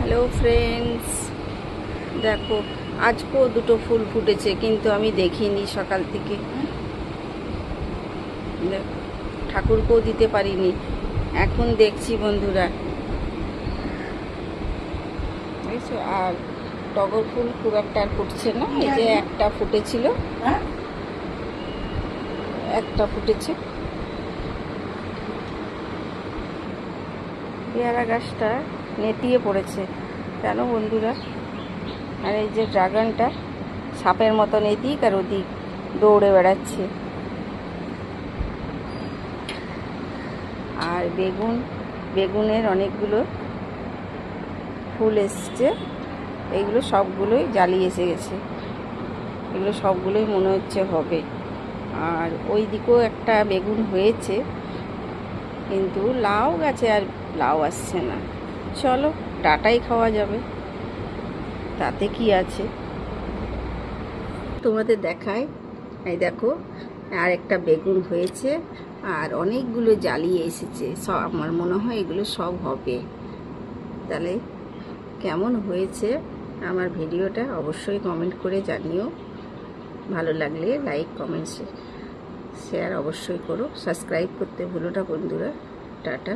Hello friends, দেখো আজকেও দুটো ফুল ফুটেছে, কিন্তু আমি দেখিনি সকাল থেকে। দেখো, ঠাকুরকেও দিতে পারিনি, এখন দেখছি বন্ধুরা। বুঝছো? আর টগর ফুল খুব একটা আর ফুটছে না। এই যে একটা ফুটেছিল, একটা ফুটেছে। পেয়ারা গাছটা নেতিয়ে পড়েছে কেন বন্ধুরা? আর এই যে ড্রাগনটা সাপের মতন এদিক আর ওদিক দৌড়ে বেড়াচ্ছে। আর বেগুনের অনেকগুলো ফুল এসছে, এইগুলো সবগুলোই জালি এসে গেছে। এগুলো সবগুলোই মনে হচ্ছে হবে। আর ওই দিকেও একটা বেগুন হয়েছে, কিন্তু লাউ গাছে আর লাউ আসছে না। চলো, ডাটাই খাওয়া যাবে, তাতে কি আছে। তোমাদের দেখায়, এই দেখো আর একটা বেগুন হয়েছে, আর অনেকগুলো জ্বালিয়ে এসেছে। সব আমার মনে হয় এগুলো সব হবে। তাহলে কেমন হয়েছে আমার ভিডিওটা অবশ্যই কমেন্ট করে জানিও। ভালো লাগলে লাইক, কমেন্ট, শেয়ার অবশ্যই করো। সাবস্ক্রাইব করতে ভুলো না বন্ধুরা। টাটা।